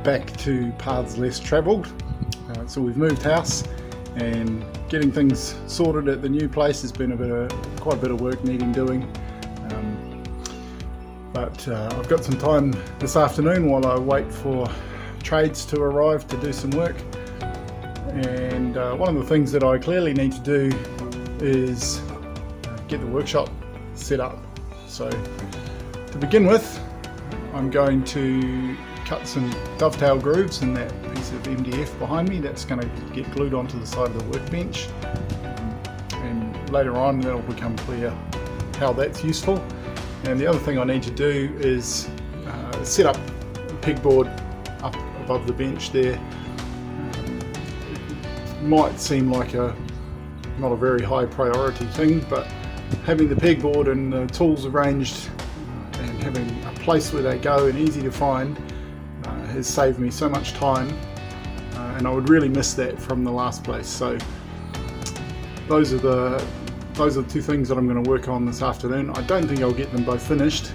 back to paths less travelled. So we've moved house, and getting things sorted at the new place has been quite a bit of work needing doing. But I've got some time this afternoon while I wait for trades to arrive to do some work. And one of the things that I clearly need to do is get the workshop set up. So to begin with, I'm going to cut some dovetail grooves in that piece of MDF behind me. That's going to get glued onto the side of the workbench, and later on that'll become clear how that's useful. And the other thing I need to do is set up a pegboard up above the bench there. It might seem like not a very high priority thing, but having the pegboard and the tools arranged and having a place where they go and easy to find has saved me so much time, and I would really miss that from the last place. So those are the two things that I'm going to work on this afternoon. I don't think I'll get them both finished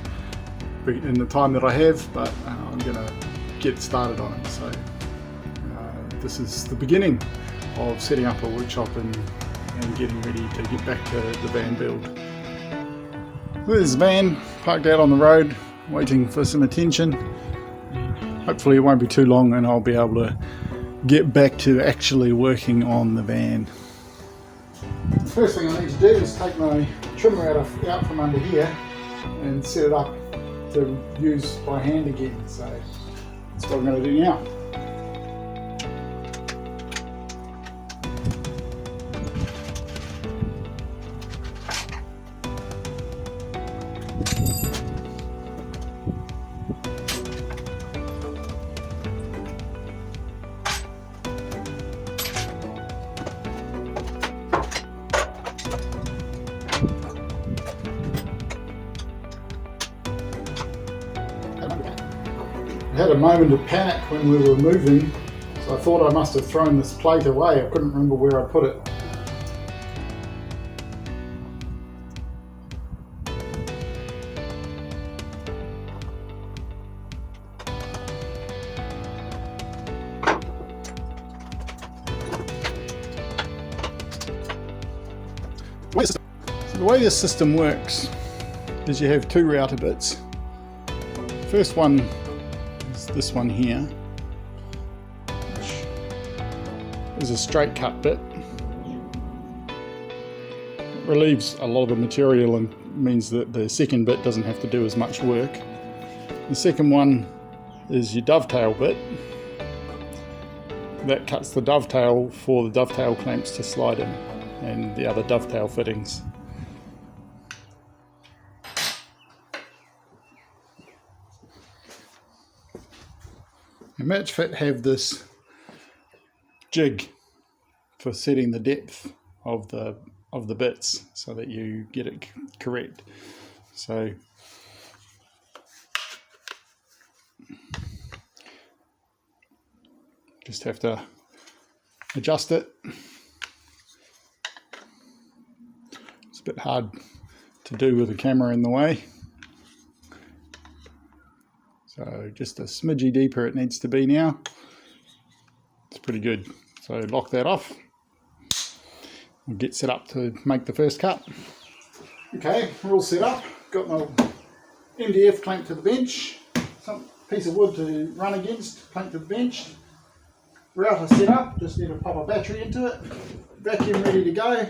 in the time that I have, but I'm going to get started on it. So this is the beginning of setting up a workshop and getting ready to get back to the van build. There's the van parked out on the road waiting for some attention. Hopefully it won't be too long and I'll be able to get back to actually working on the van. The first thing I need to do is take my trimmer out from under here and set it up to use by hand again. So that's what I'm going to do now. I had a moment of panic when we were moving, so I thought I must have thrown this plate away. I couldn't remember where I put it. So the way this system works is you have two router bits. First one is this one here, which is a straight cut bit. It relieves a lot of the material and means that the second bit doesn't have to do as much work. The second one is your dovetail bit. That cuts the dovetail for the dovetail clamps to slide in and the other dovetail fittings. And Match Fit have this jig for setting the depth of the bits so that you get it correct. So just have to adjust it. It's a bit hard to do with the camera in the way. So just a smidgy deeper it needs to be now. It's pretty good. So lock that off. We'll get set up to make the first cut. Okay, we're all set up. Got my MDF clamped to the bench. Some piece of wood to run against, clamped to the bench. Router set up, just need to pop a battery into it. Vacuum ready to go.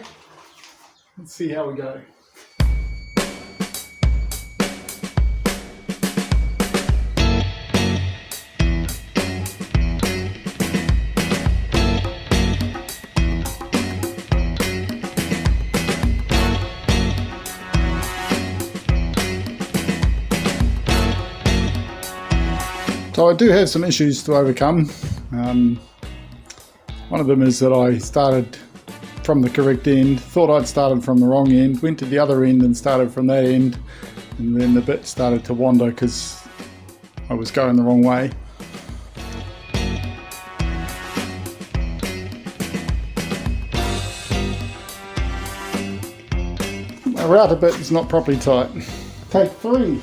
Let's see how we go. So I do have some issues to overcome. One of them is that I started from the correct end, thought I'd started from the wrong end, went to the other end and started from that end, and then the bit started to wander because I was going the wrong way. My router bit is not properly tight. Take 3.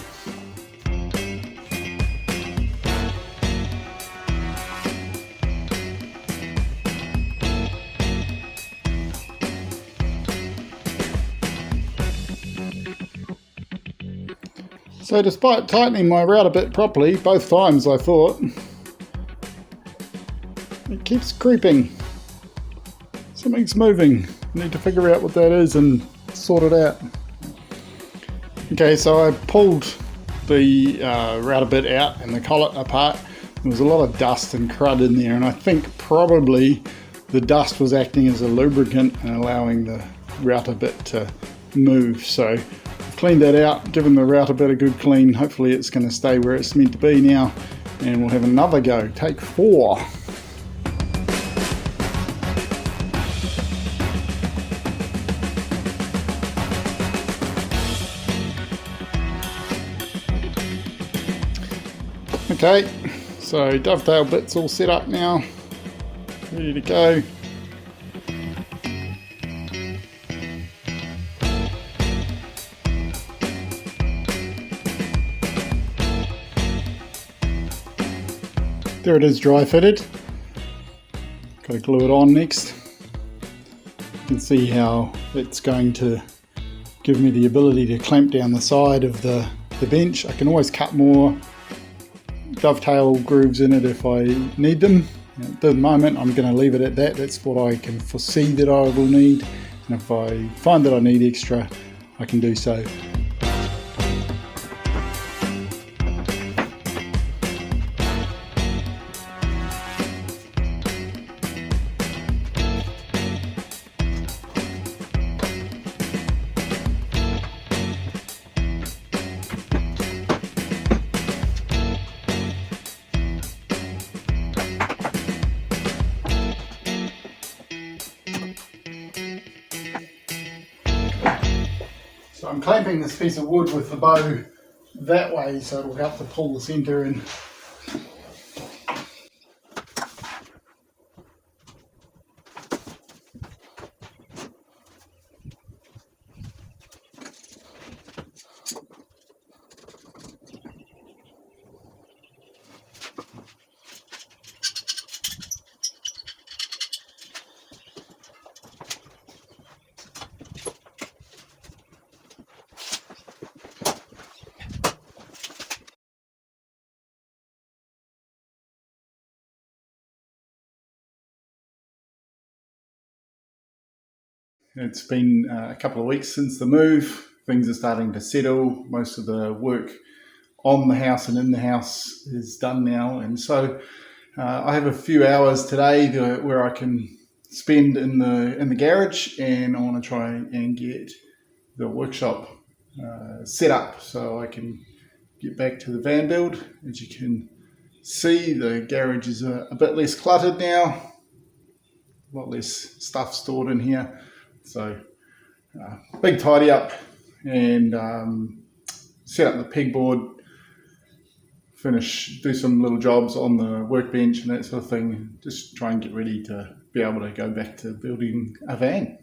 So despite tightening my router bit properly, both times I thought, it keeps creeping. Something's moving. I need to figure out what that is and sort it out. Okay, so I pulled the router bit out and the collet apart. There was a lot of dust and crud in there, and I think probably the dust was acting as a lubricant and allowing the router bit to move. So I've cleaned that out, given the router bit a good clean. Hopefully it's going to stay where it's meant to be now, and we'll have another go. Take 4. Okay, so dovetail bit's all set up now, ready to go. There it is, dry fitted. Got to glue it on next. You can see how it's going to give me the ability to clamp down the side of the bench. I can always cut more dovetail grooves in it if I need them. At the moment I'm going to leave it at that. That's what I can foresee that I will need, and if I find that I need extra, I can do so. So I'm clamping this piece of wood with the bow that way, so it'll help to pull the centre in. It's been a couple of weeks since the move. Things are starting to settle. Most of the work on the house and in the house is done now, and so I have a few hours today where I can spend in the garage, and I want to try and get the workshop set up so I can get back to the van build. As you can see, the garage is a bit less cluttered now, a lot less stuff stored in here. So big tidy up and set up the pegboard, do some little jobs on the workbench and that sort of thing. Just try and get ready to be able to go back to building a van.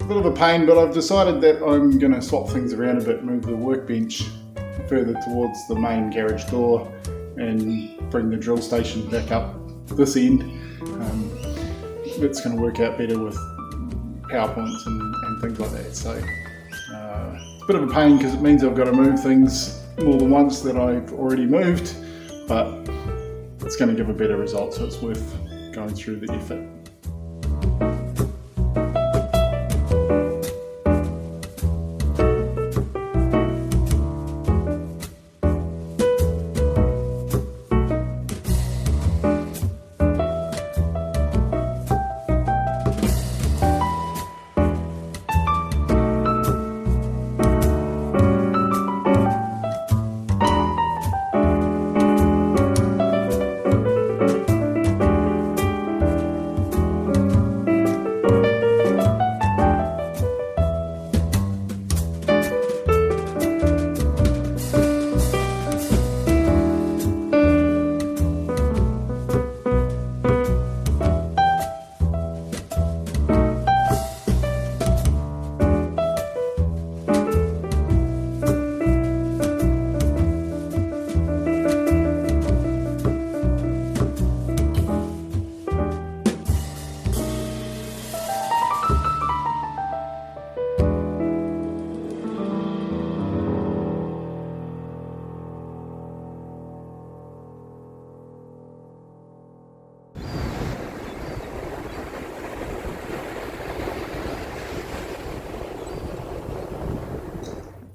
Bit of a pain, but I've decided that I'm going to swap things around a bit, move the workbench further towards the main garage door and bring the drill station back up this end. It's going to work out better with PowerPoints and things like that. So it's a bit of a pain because it means I've got to move things more than once that I've already moved, but it's going to give a better result, so it's worth going through the effort.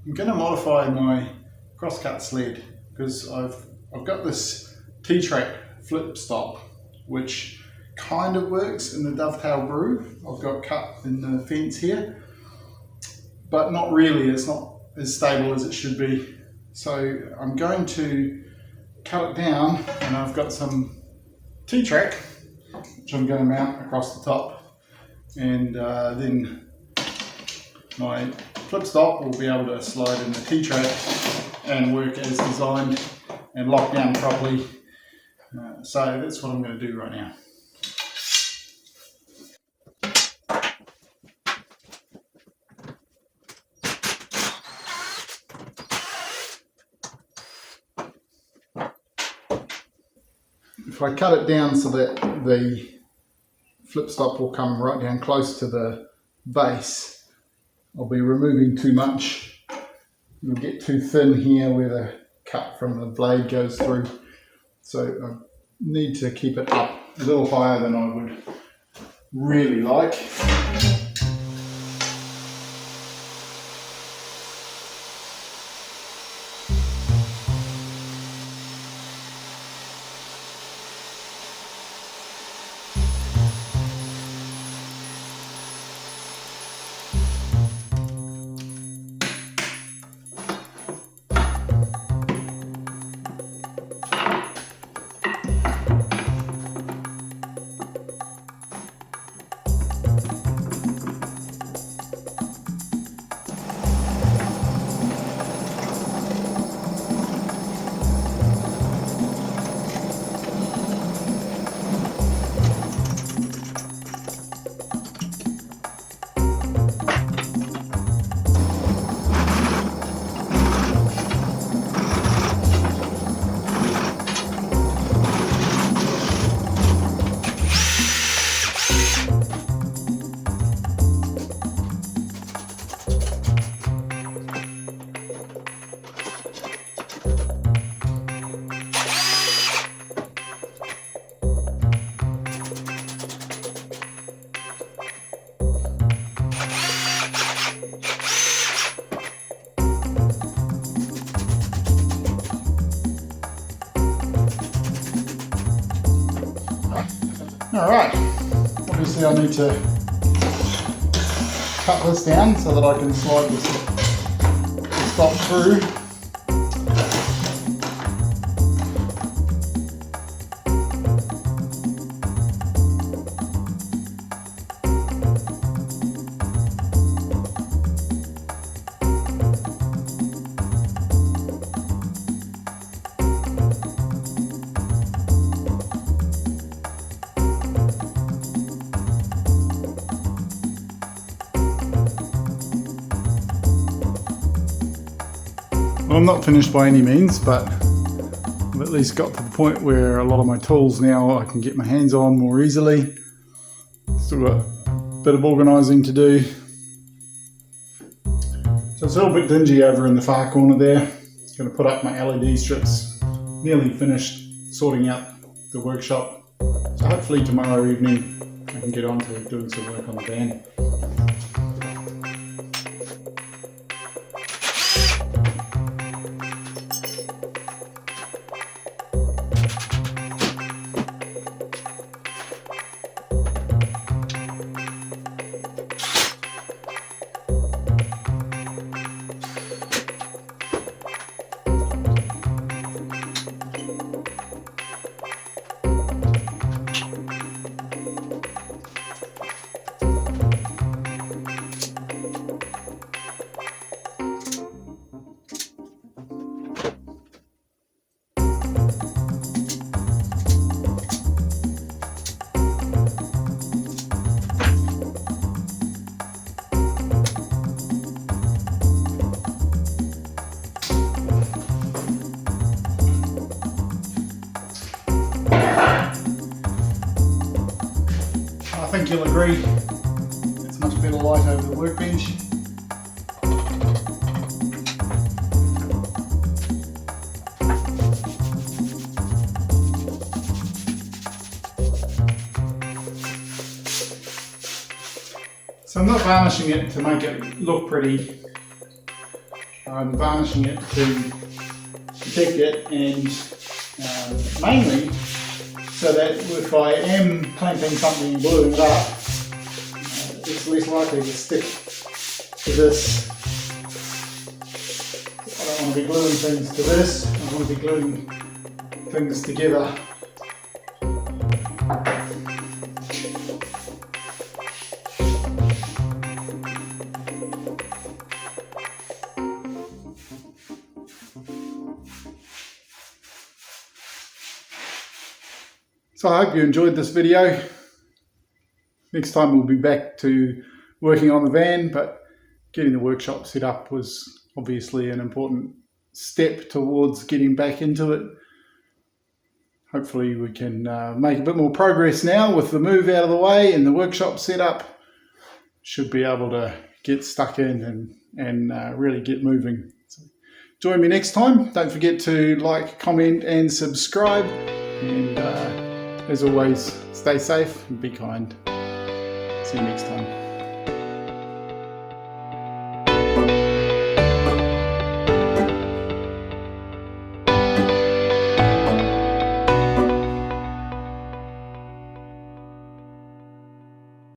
I'm going to modify my crosscut sled because I've got this T-track flip stop which kind of works in the dovetail groove I've got cut in the fence here, but not really. It's not as stable as it should be. So I'm going to cut it down, and I've got some T-track which I'm going to mount across the top, and then my flip stop will be able to slide in the T-track and work as designed and lock down properly. So that's what I'm going to do right now. If I cut it down so that the flip stop will come right down close to the base, I'll be removing too much. It'll get too thin here where the cut from the blade goes through. So I need to keep it up a little higher than I would really like. Alright, obviously I need to cut this down so that I can slide the stop through. Well, I'm not finished by any means, but I've at least got to the point where a lot of my tools now I can get my hands on more easily. Still got a bit of organising to do. So it's a little bit dingy over in the far corner there. Going to put up my LED strips. Nearly finished sorting out the workshop. So hopefully tomorrow evening I can get on to doing some work on the van. I think you'll agree it's much better light over the workbench. So I'm not varnishing it to make it look pretty. I'm varnishing it to protect it, and mainly so that if I am clamping something and gluing it up, it's less likely to stick to this. I don't want to be gluing things to this, I want to be gluing things together. So I hope you enjoyed this video. Next time we'll be back to working on the van, but getting the workshop set up was obviously an important step towards getting back into it. Hopefully we can make a bit more progress now with the move out of the way and the workshop set up. Should be able to get stuck in and really get moving. So join me next time. Don't forget to like, comment and subscribe. And as always, stay safe and be kind. See you next time.